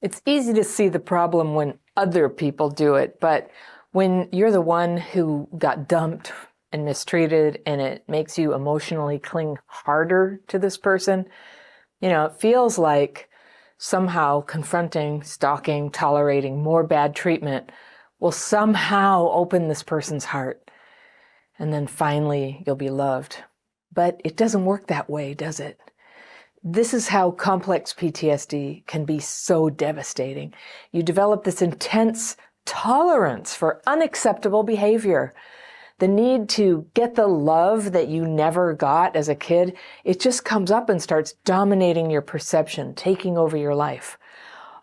It's easy to see the problem when other people do it, but when you're the one who got dumped and mistreated and it makes you emotionally cling harder to this person, it feels like somehow confronting, stalking, tolerating more bad treatment will somehow open this person's heart. And then finally you'll be loved. But it doesn't work that way, does it? This is how complex PTSD can be so devastating. You develop this intense tolerance for unacceptable behavior. The need to get the love that you never got as a kid, it just comes up and starts dominating your perception, taking over your life.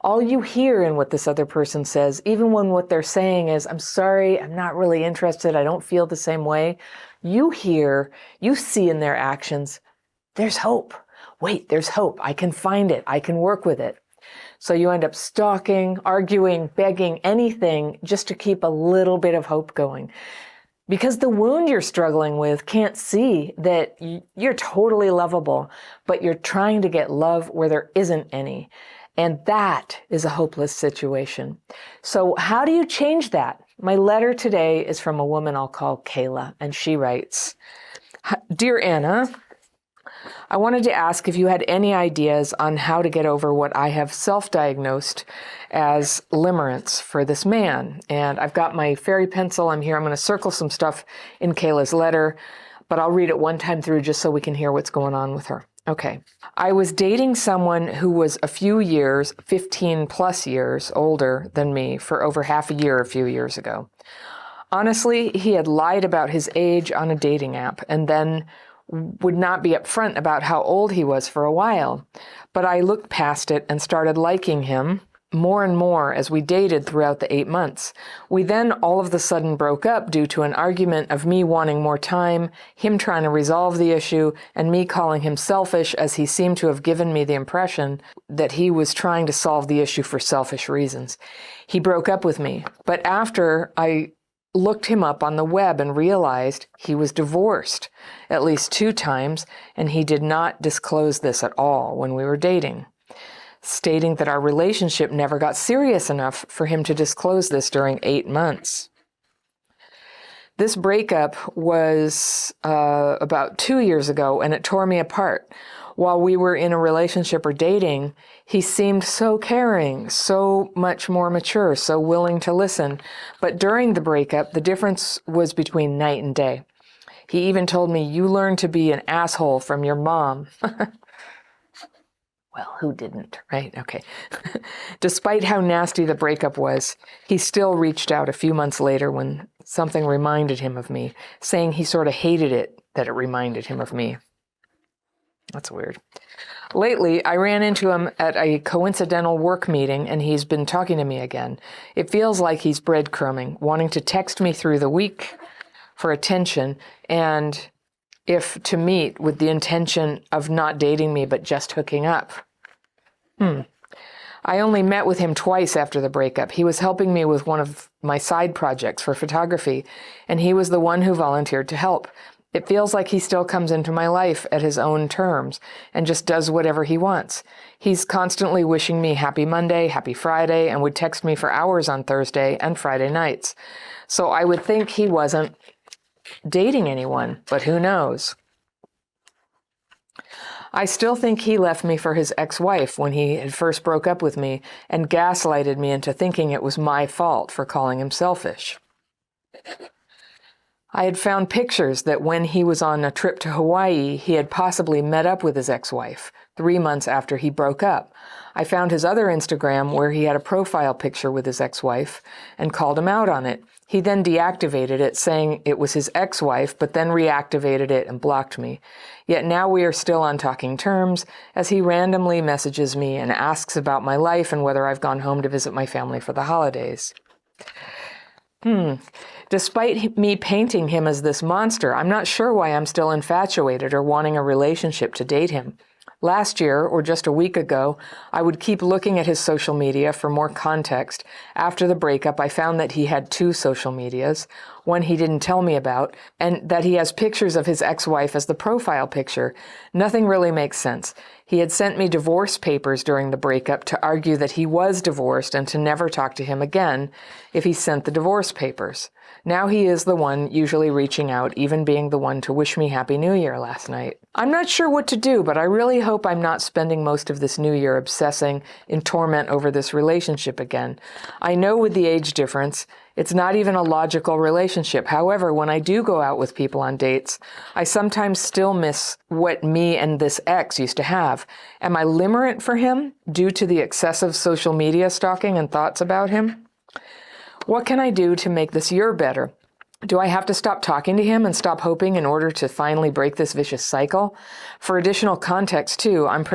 All you hear in what this other person says, even when what they're saying is, I'm sorry, I'm not really interested, I don't feel the same way, you see in their actions, there's hope. Wait, there's hope. I can find it. I can work with it. So you end up stalking, arguing, begging, anything just to keep a little bit of hope going. Because the wound you're struggling with can't see that you're totally lovable, but you're trying to get love where there isn't any. And that is a hopeless situation. So how do you change that? My letter today is from a woman I'll call Kayla, and she writes, Dear Anna, I wanted to ask if you had any ideas on how to get over what I have self-diagnosed as limerence for this man. And I've got my fairy pencil. I'm here. I'm going to circle some stuff in Kayla's letter, but I'll read it one time through just so we can hear what's going on with her. Okay. I was dating someone who was a few years, 15 plus years older than me for over half a year a few years ago. Honestly, he had lied about his age on a dating app and then would not be upfront about how old he was for a while. But I looked past it and started liking him more and more as we dated throughout the 8 months. We then all of a sudden broke up due to an argument of me wanting more time, him trying to resolve the issue, and me calling him selfish, as he seemed to have given me the impression that he was trying to solve the issue for selfish reasons. He broke up with me, but after I looked him up on the web and realized he was divorced at least 2 times, and he did not disclose this at all when we were dating, stating that our relationship never got serious enough for him to disclose this during 8 months. This breakup was about 2 years ago, and it tore me apart. While we were in a relationship or dating, he seemed so caring, so much more mature, so willing to listen. But during the breakup, the difference was between night and day. He even told me, "You learned to be an asshole from your mom." Well, who didn't, right? Okay. Despite how nasty the breakup was, he still reached out a few months later when something reminded him of me, saying he sort of hated it that it reminded him of me. That's weird. Lately, I ran into him at a coincidental work meeting, and he's been talking to me again. It feels like he's breadcrumbing, wanting to text me through the week for attention, and if to meet with the intention of not dating me, but just hooking up. I only met with him twice after the breakup. He was helping me with one of my side projects for photography, and he was the one who volunteered to help. It feels like he still comes into my life at his own terms and just does whatever he wants. He's constantly wishing me happy Monday, happy Friday, and would text me for hours on Thursday and Friday nights. So I would think he wasn't dating anyone, but who knows? I still think he left me for his ex-wife when he had first broke up with me and gaslighted me into thinking it was my fault for calling him selfish. I had found pictures that when he was on a trip to Hawaii, he had possibly met up with his ex-wife 3 months after he broke up. I found his other Instagram where he had a profile picture with his ex-wife and called him out on it. He then deactivated it, saying it was his ex-wife, but then reactivated it and blocked me. Yet now we are still on talking terms, as he randomly messages me and asks about my life and whether I've gone home to visit my family for the holidays. Despite me painting him as this monster, I'm not sure why I'm still infatuated or wanting a relationship to date him. Last year, or just a week ago, I would keep looking at his social media for more context. After the breakup, I found that he had 2 social medias, one he didn't tell me about, and that he has pictures of his ex-wife as the profile picture. Nothing really makes sense. He had sent me divorce papers during the breakup to argue that he was divorced and to never talk to him again if he sent the divorce papers. Now he is the one usually reaching out, even being the one to wish me Happy New Year last night. I'm not sure what to do, but I really hope I'm not spending most of this new year obsessing in torment over this relationship again. I know with the age difference, it's not even a logical relationship. However, when I do go out with people on dates, I sometimes still miss what me and this ex used to have. Am I limerent for him due to the excessive social media stalking and thoughts about him? What can I do to make this year better? Do I have to stop talking to him and stop hoping in order to finally break this vicious cycle? For additional context, too, I'm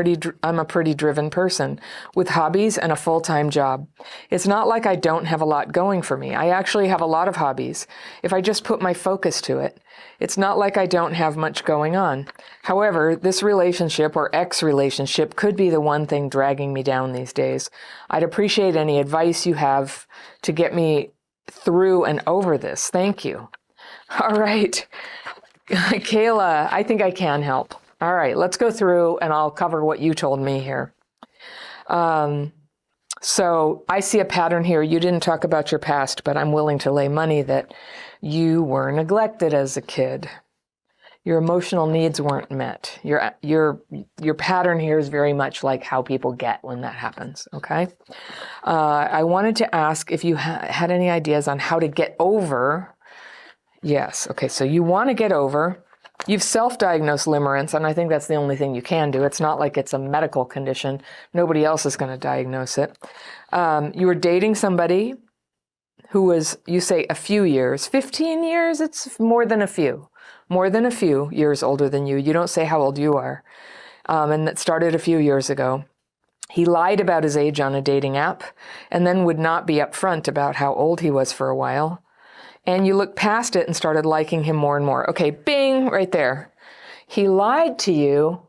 a pretty driven person with hobbies and a full-time job. It's not like I don't have a lot going for me. I actually have a lot of hobbies, if I just put my focus to it. It's not like I don't have much going on. However, this relationship or ex-relationship could be the one thing dragging me down these days. I'd appreciate any advice you have to get me through and over this. Thank you. All right. Kayla, I think I can help. All right, let's go through and I'll cover what you told me here. So I see a pattern here. You didn't talk about your past, but I'm willing to lay money that you were neglected as a kid. Your emotional needs weren't met. Your pattern here is very much like how people get when that happens, okay? I wanted to ask if you had any ideas on how to get over. Yes, okay, so you want to get over. You've self-diagnosed limerence, and I think that's the only thing you can do. It's not like it's a medical condition. Nobody else is going to diagnose it. You were dating somebody who was, you say, a few years. 15 years? It's more than a few. More than a few years older than you. You don't say how old you are. And that started a few years ago. He lied about his age on a dating app and then would not be upfront about how old he was for a while. And you looked past it and started liking him more and more. Okay, bing, right there. He lied to you.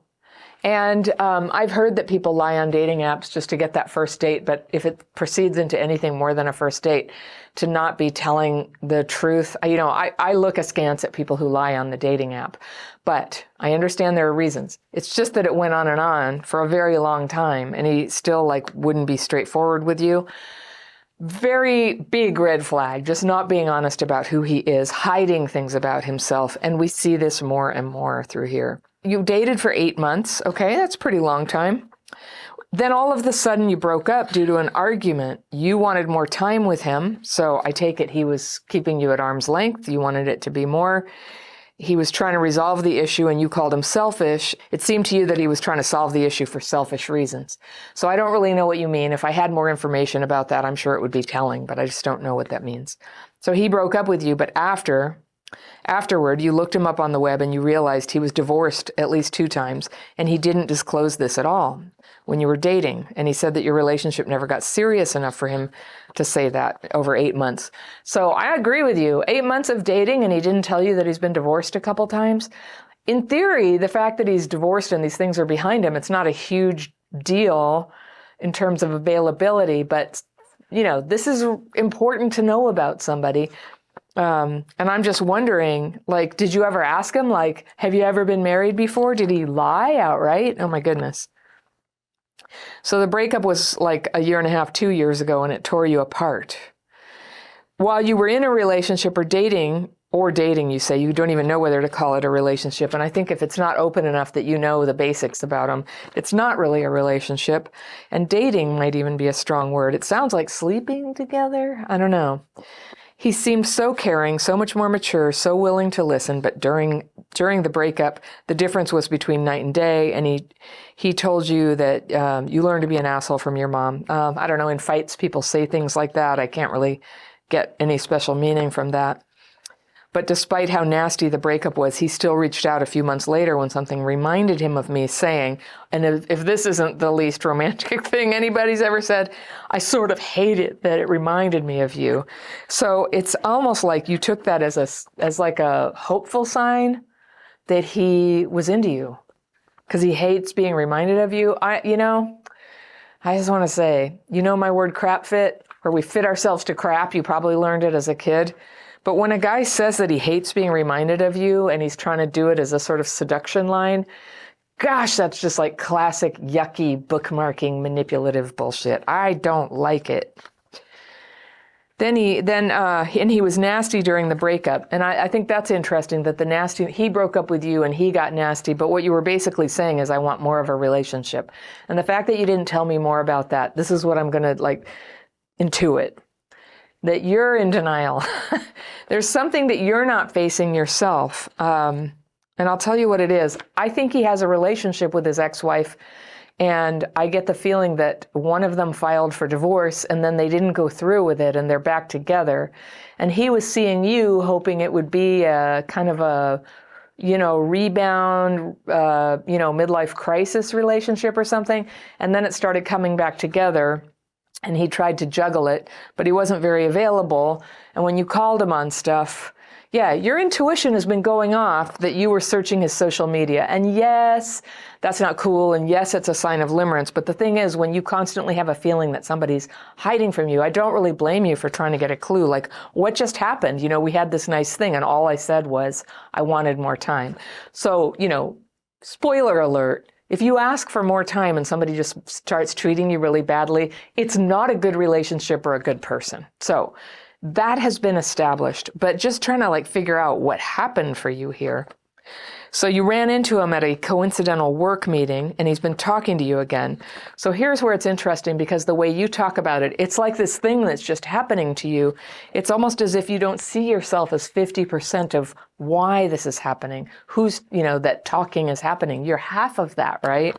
And I've heard that people lie on dating apps just to get that first date, but if it proceeds into anything more than a first date, to not be telling the truth. I look askance at people who lie on the dating app, but I understand there are reasons. It's just that it went on and on for a very long time, and he still wouldn't be straightforward with you. Very big red flag, just not being honest about who he is, hiding things about himself, and we see this more and more through here. You dated for 8 months. Okay, that's a pretty long time. Then all of a sudden you broke up due to an argument. You wanted more time with him, so I take it he was keeping you at arm's length. You wanted it to be more. He was trying to resolve the issue and you called him selfish. It seemed to you that he was trying to solve the issue for selfish reasons. So I don't really know what you mean. If I had more information about that, I'm sure it would be telling, but I just don't know what that means. So he broke up with you, but afterward, you looked him up on the web and you realized he was divorced at least 2 times, and he didn't disclose this at all when you were dating. And he said that your relationship never got serious enough for him to say that over 8 months. So I agree with you. 8 months of dating and he didn't tell you that he's been divorced a couple times. In theory, the fact that he's divorced and these things are behind him, it's not a huge deal in terms of availability, but this is important to know about somebody. And I'm just wondering, did you ever ask him, have you ever been married before? Did he lie outright? Oh my goodness. So the breakup was a year and a half, 2 years ago, and it tore you apart. While you were in a relationship or dating, you say, you don't even know whether to call it a relationship. And I think if it's not open enough that you know the basics about them, it's not really a relationship. And dating might even be a strong word. It sounds like sleeping together. I don't know. He seemed so caring, so much more mature, so willing to listen, but during the breakup, the difference was between night and day, and he told you that you learned to be an asshole from your mom. I don't know, in fights, people say things like that. I can't really get any special meaning from that. But despite how nasty the breakup was, he still reached out a few months later when something reminded him of me, saying, and if this isn't the least romantic thing anybody's ever said, I sort of hate it that it reminded me of you. So it's almost like you took that as a hopeful sign that he was into you because he hates being reminded of you. I just want to say, my word crap fit, where we fit ourselves to crap, you probably learned it as a kid. But when a guy says that he hates being reminded of you and he's trying to do it as a sort of seduction line, gosh, that's just like classic yucky bookmarking manipulative bullshit. I don't like it. And he was nasty during the breakup. And I think that's interesting that he broke up with you and he got nasty. But what you were basically saying is, I want more of a relationship. And the fact that you didn't tell me more about that, this is what I'm going to like intuit. That you're in denial. There's something that you're not facing yourself. And I'll tell you what it is. I think he has a relationship with his ex-wife. And I get the feeling that one of them filed for divorce and then they didn't go through with it and they're back together. And he was seeing you, hoping it would be a kind of a, rebound, midlife crisis relationship or something. And then it started coming back together and he tried to juggle it, but he wasn't very available. And when you called him on stuff, yeah, your intuition has been going off that you were searching his social media. And yes, that's not cool. And yes, it's a sign of limerence. But the thing is, when you constantly have a feeling that somebody's hiding from you, I don't really blame you for trying to get a clue. Like, what just happened? We had this nice thing and all I said was, I wanted more time. So, spoiler alert, if you ask for more time and somebody just starts treating you really badly, it's not a good relationship or a good person. So that has been established, but just trying to figure out what happened for you here. So you ran into him at a coincidental work meeting and he's been talking to you again. So here's where it's interesting, because the way you talk about it, it's like this thing that's just happening to you. It's almost as if you don't see yourself as 50% of why this is happening. That talking is happening. You're half of that, right?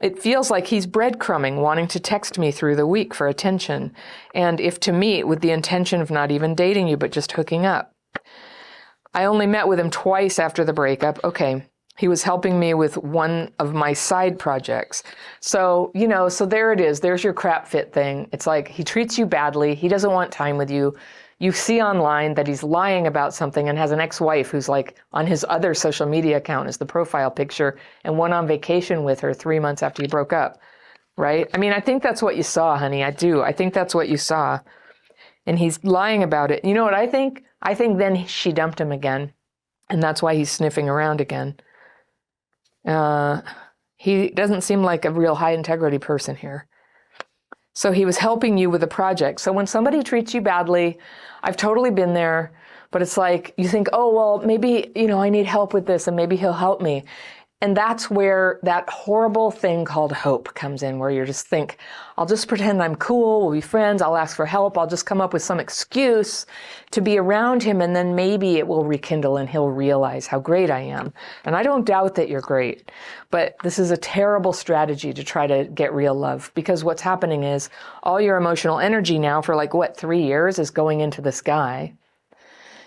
It feels like he's breadcrumbing, wanting to text me through the week for attention, and if to meet with the intention of not even dating you, but just hooking up. I only met with him twice after the breakup. Okay, he was helping me with one of my side projects. So, so there it is. There's your crap fit thing. It's like he treats you badly. He doesn't want time with you. You see online that he's lying about something and has an ex-wife who's on his other social media account is the profile picture and went on vacation with her 3 months after you broke up, right? I mean, I think that's what you saw, honey. I do. I think that's what you saw. And he's lying about it. You know what I think? I think then she dumped him again. And that's why he's sniffing around again. He doesn't seem like a real high integrity person here. So he was helping you with a project. So when somebody treats you badly, I've totally been there, but it's like you think, oh, well, maybe, I need help with this and maybe he'll help me. And that's where that horrible thing called hope comes in, where you just think, I'll just pretend I'm cool, we'll be friends, I'll ask for help, I'll just come up with some excuse to be around him, and then maybe it will rekindle and he'll realize how great I am. And I don't doubt that you're great, but this is a terrible strategy to try to get real love, because what's happening is all your emotional energy now for 3 years is going into this guy.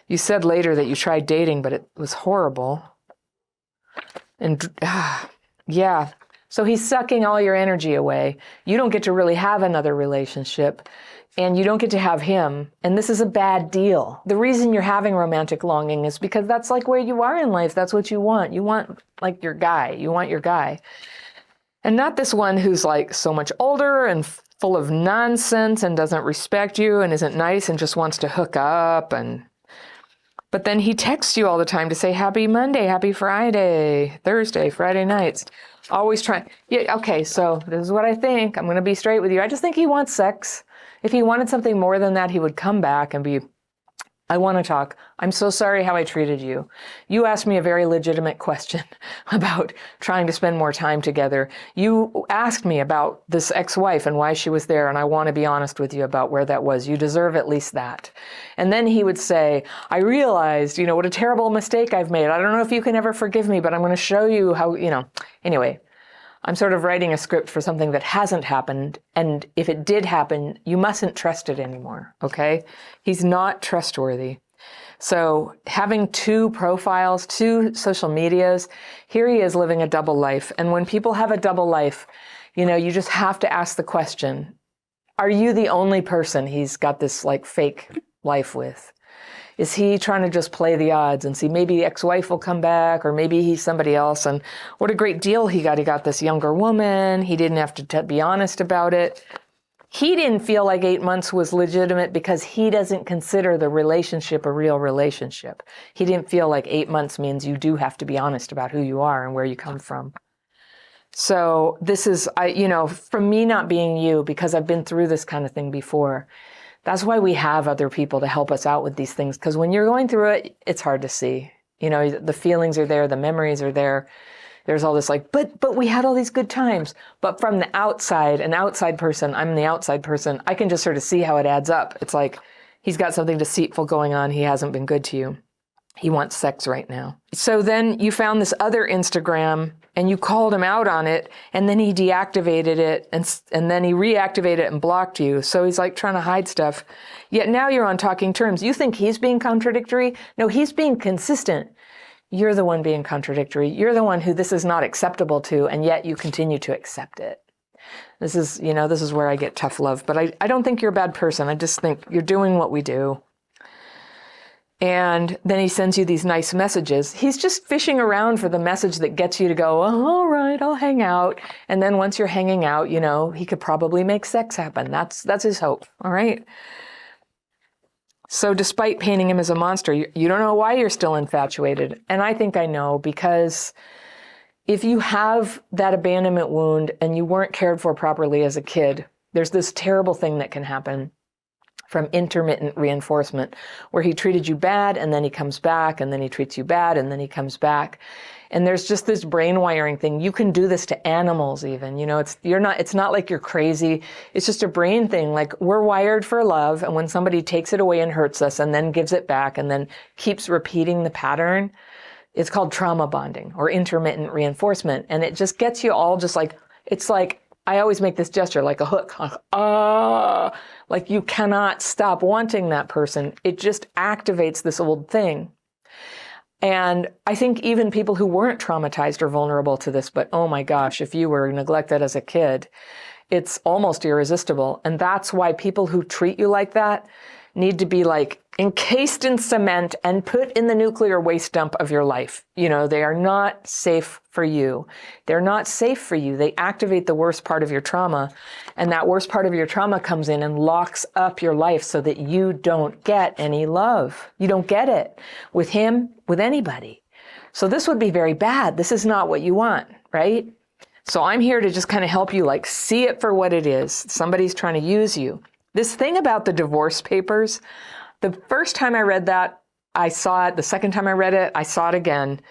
You said later that you tried dating, but it was horrible. And yeah, so he's sucking all your energy away. You don't get to really have another relationship, and you don't get to have him. And this is a bad deal. The reason you're having romantic longing is because that's where you are in life. That's what you want. You want your guy. You want your guy. And not this one who's so much older and full of nonsense and doesn't respect you and isn't nice and just wants to hook up. But then he texts you all the time to say, happy Monday, happy Friday, Thursday, Friday nights. Always trying. Yeah, okay, so this is what I think. I'm going to be straight with you. I just think he wants sex. If he wanted something more than that, he would come back and be, I want to talk. I'm so sorry how I treated you. You asked me a very legitimate question about trying to spend more time together. You asked me about this ex-wife and why she was there, and I want to be honest with you about where that was. You deserve at least that. And then he would say, I realized, what a terrible mistake I've made. I don't know if you can ever forgive me, but I'm going to show you how, Anyway, I'm sort of writing a script for something that hasn't happened. And if it did happen, you mustn't trust it anymore, okay? He's not trustworthy. So having 2 profiles, 2 social medias, here he is living a double life. And when people have a double life, you just have to ask the question, are you the only person he's got this fake life with? Is he trying to just play the odds and see maybe the ex-wife will come back, or maybe he's somebody else? And what a great deal he got. He got this younger woman. He didn't have to be honest about it. He didn't feel like 8 months was legitimate because he doesn't consider the relationship a real relationship. He didn't feel like 8 months means you do have to be honest about who you are and where you come from. So this is, from me not being you, because I've been through this kind of thing before, that's why we have other people to help us out with these things. Because when you're going through it, it's hard to see. The feelings are there, the memories are there. There's all this like, but we had all these good times. But from the outside, an outside person, I'm the outside person, I can just sort of see how it adds up. It's like, he's got something deceitful going on. He hasn't been good to you. He wants sex right now. So then you found this other Instagram and you called him out on it, and then he deactivated it, and then he reactivated it and blocked you. So he's like trying to hide stuff. Yet now you're on talking terms. You think he's being contradictory? No, he's being consistent. You're the one being contradictory. You're the one who this is not acceptable to, and yet you continue to accept it. This is where I get tough love. But I don't think you're a bad person. I just think you're doing what we do. And then he sends you these nice messages. He's just fishing around for the message that gets you to go, oh, all right, I'll hang out. And then once you're hanging out, he could probably make sex happen. That's his hope. All right. So despite painting him as a monster, you don't know why you're still infatuated. And I think I know, because if you have that abandonment wound and you weren't cared for properly as a kid, there's this terrible thing that can happen from intermittent reinforcement, where he treated you bad and then he comes back, and then he treats you bad and then he comes back. And there's just this brain wiring thing. You can do this to animals even. It's not like you're crazy. It's just a brain thing. Like, we're wired for love, and when somebody takes it away and hurts us and then gives it back and then keeps repeating the pattern, it's called trauma bonding or intermittent reinforcement. And it just gets you all just like, it's like, I always make this gesture like a hook. Like you cannot stop wanting that person. It just activates this old thing. And I think even people who weren't traumatized are vulnerable to this, but oh my gosh, if you were neglected as a kid, it's almost irresistible. And that's why people who treat you like that need to be like encased in cement and put in the nuclear waste dump of your life. They are not safe for you. They're not safe for you. They activate the worst part of your trauma, and that worst part of your trauma comes in and locks up your life so that you don't get any love. You don't get it with him, with anybody. So this would be very bad. This is not what you want, right? So I'm here to just kind of help you like see it for what it is. Somebody's trying to use you. This thing about the divorce papers, the first time I read that, I saw it. The second time I read it, I saw it again.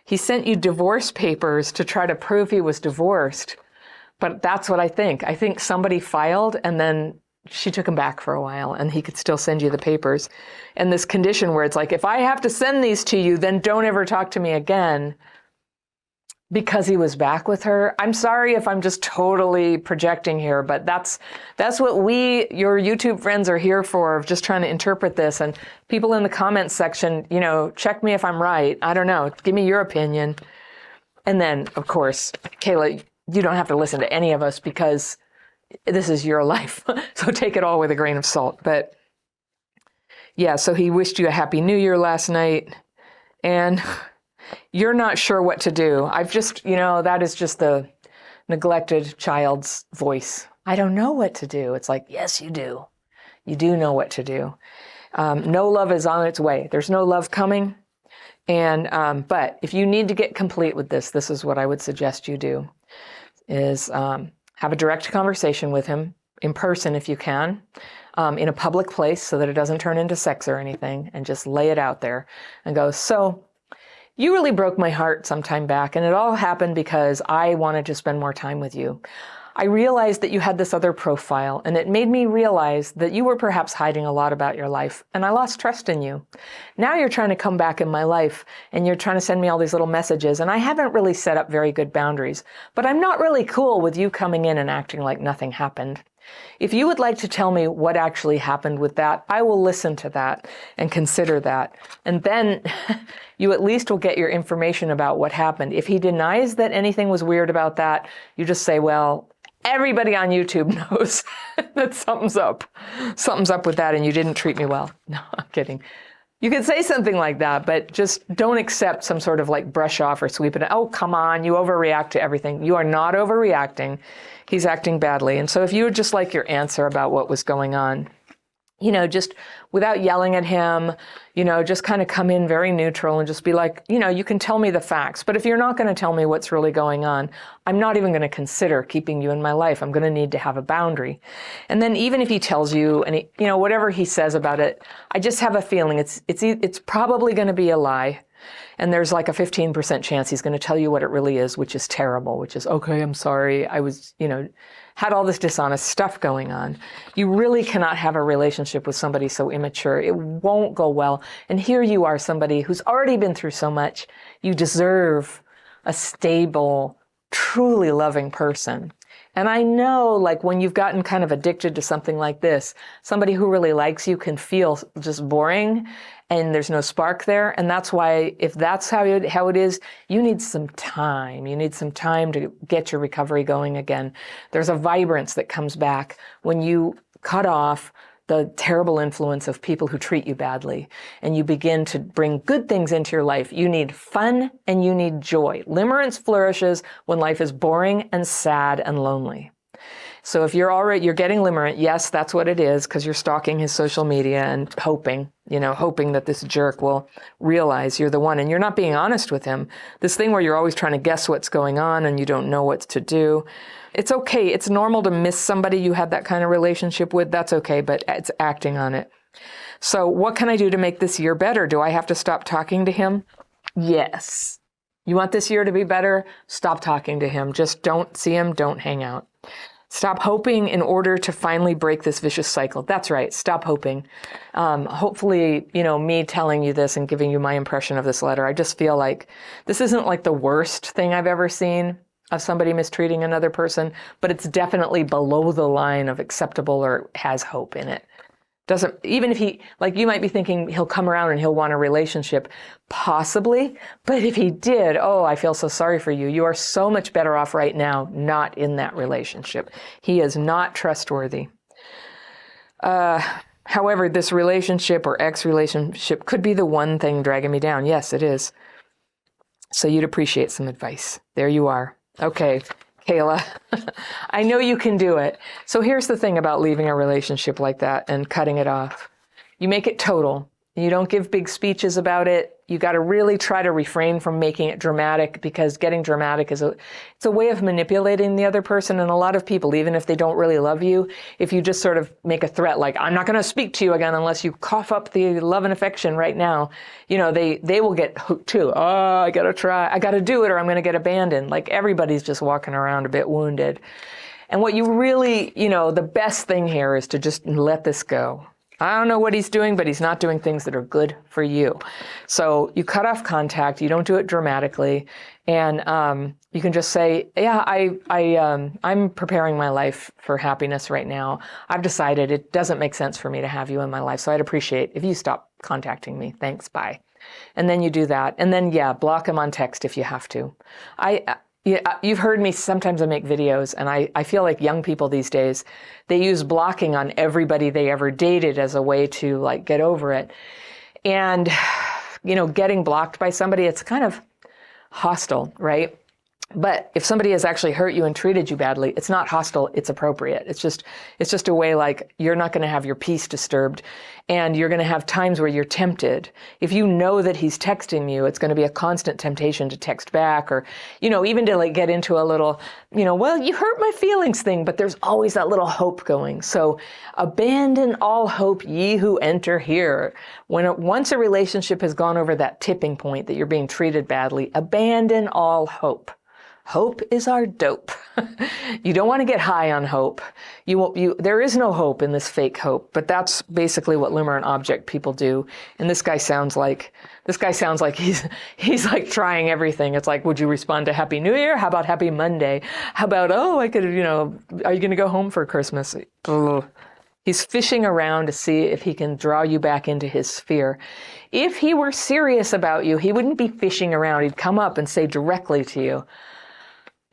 He sent you divorce papers to try to prove he was divorced. But that's what I think. I think somebody filed, and then she took him back for a while, and he could still send you the papers. And this condition where it's like, if I have to send these to you, then don't ever talk to me again. Because he was back with her. I'm sorry if I'm just totally projecting here, but that's what your YouTube friends are here for, of just trying to interpret this. And people in the comments section, check me if I'm right. I don't know. Give me your opinion. And then, of course, Kayla, you don't have to listen to any of us because this is your life. So take it all with a grain of salt. But yeah, so he wished you a happy new year last night. And you're not sure what to do. That is just the neglected child's voice. I don't know what to do. It's like, yes, you do. You do know what to do. No love is on its way. There's no love coming. But if you need to get complete with this is what I would suggest you do, is have a direct conversation with him in person if you can, in a public place so that it doesn't turn into sex or anything, and just lay it out there and go, so you really broke my heart some time back, and it all happened because I wanted to spend more time with you. I realized that you had this other profile, and it made me realize that you were perhaps hiding a lot about your life, and I lost trust in you. Now you're trying to come back in my life, and you're trying to send me all these little messages, and I haven't really set up very good boundaries, but I'm not really cool with you coming in and acting like nothing happened. If you would like to tell me what actually happened with that, I will listen to that and consider that. And then you at least will get your information about what happened. If he denies that anything was weird about that, you just say, well, everybody on YouTube knows that something's up. Something's up with that, and you didn't treat me well. No, I'm kidding. You could say something like that, but just don't accept some sort of like brush off or sweep it. Oh, come on, you overreact to everything. You are not overreacting. He's acting badly. And so if you would just like your answer about what was going on, Just without yelling at him, just kind of come in very neutral and just be like, you can tell me the facts, but if you're not going to tell me what's really going on, I'm not even going to consider keeping you in my life. I'm going to need to have a boundary. And then even if he tells you and whatever he says about it, I just have a feeling it's probably going to be a lie. And there's like a 15% chance he's going to tell you what it really is, which is terrible, which is, okay, I'm sorry. I was, had all this dishonest stuff going on. You really cannot have a relationship with somebody so immature. It won't go well. And here you are, somebody who's already been through so much. You deserve a stable, truly loving person. And I know, like, when you've gotten kind of addicted to something like this, somebody who really likes you can feel just boring and there's no spark there. And that's why, if that's how it is, you need some time. You need some time to get your recovery going again. There's a vibrance that comes back when you cut off the terrible influence of people who treat you badly, and you begin to bring good things into your life. You need fun and you need joy. Limerence flourishes when life is boring and sad and lonely. So if you're getting limerent, yes, that's what it is, because you're stalking his social media and hoping that this jerk will realize you're the one, and you're not being honest with him. This thing where you're always trying to guess what's going on and you don't know what to do. It's okay. It's normal to miss somebody you had that kind of relationship with. That's okay, but it's acting on it. So what can I do to make this year better? Do I have to stop talking to him? Yes. You want this year to be better? Stop talking to him. Just don't see him. Don't hang out. Stop hoping in order to finally break this vicious cycle. That's right. Stop hoping. Hopefully, me telling you this and giving you my impression of this letter, I just feel like this isn't like the worst thing I've ever seen of somebody mistreating another person, but it's definitely below the line of acceptable or has hope in it. Even if you might be thinking he'll come around and he'll want a relationship, possibly, but if he did, I feel so sorry for you. You are so much better off right now not in that relationship. He is not trustworthy. However, this relationship or ex-relationship could be the one thing dragging me down. Yes, it is. So you'd appreciate some advice. There you are. Okay, Kayla, I know you can do it. So here's the thing about leaving a relationship like that and cutting it off. You make it total. You don't give big speeches about it. You got to really try to refrain from making it dramatic, because getting dramatic it's a way of manipulating the other person. And a lot of people, even if they don't really love you, if you just sort of make a threat like, I'm not going to speak to you again unless you cough up the love and affection right now, they will get hooked too. Oh, I got to do it or I'm going to get abandoned. Like, everybody's just walking around a bit wounded. And what you really, the best thing here is to just let this go. I don't know what he's doing, but he's not doing things that are good for you. So you cut off contact. You don't do it dramatically. And you can just say, yeah, I'm preparing my life for happiness right now. I've decided it doesn't make sense for me to have you in my life. So I'd appreciate if you stop contacting me. Thanks. Bye. And then you do that. And then, block him on text if you have to. You've heard me, sometimes I make videos, and I feel like young people these days, they use blocking on everybody they ever dated as a way to get over it. And, getting blocked by somebody, it's kind of hostile, right? But if somebody has actually hurt you and treated you badly, it's not hostile, it's appropriate. It's just a way, like, you're not going to have your peace disturbed, and you're going to have times where you're tempted. If you know that he's texting you, it's going to be a constant temptation to text back, or, even to get into a little, well, you hurt my feelings thing, but there's always that little hope going. So abandon all hope, ye who enter here. Once a relationship has gone over that tipping point that you're being treated badly, abandon all hope. Hope is our dope. You don't want to get high on hope. There is no hope in this fake hope, but that's basically what limerent object people do. And this guy sounds like he's like trying everything. It's like, would you respond to Happy New Year? How about Happy Monday? How about, are you going to go home for Christmas? Ugh. He's fishing around to see if he can draw you back into his sphere. If he were serious about you, he wouldn't be fishing around. He'd come up and say directly to you,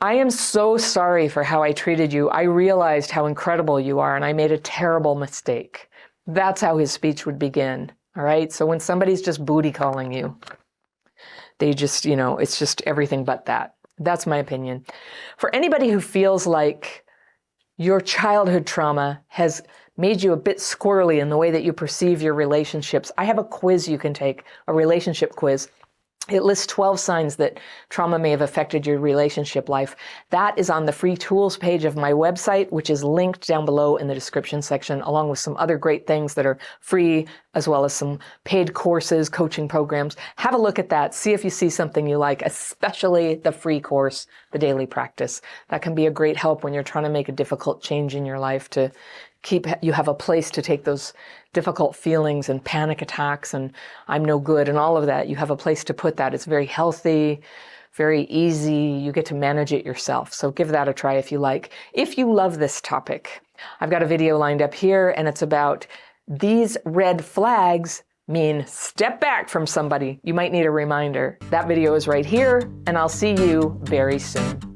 I am so sorry for how I treated you. I realized how incredible you are, and I made a terrible mistake. That's how his speech would begin, all right? So when somebody's just booty calling you, they just, it's just everything but that. That's my opinion. For anybody who feels like your childhood trauma has made you a bit squirrely in the way that you perceive your relationships, I have a quiz you can take, a relationship quiz. It lists 12 signs that trauma may have affected your relationship life. That is on the free tools page of my website, which is linked down below in the description section, along with some other great things that are free, as well as some paid courses, coaching programs. Have a look at that. See if you see something you like, especially the free course, The Daily Practice. That can be a great help when you're trying to make a difficult change in your life, to you have a place to take those difficult feelings and panic attacks and I'm no good and all of that. You have a place to put that. It's very healthy, very easy. You get to manage it yourself. So give that a try if you like. If you love this topic, I've got a video lined up here, and it's about these red flags mean step back from somebody. You might need a reminder. That video is right here, and I'll see you very soon.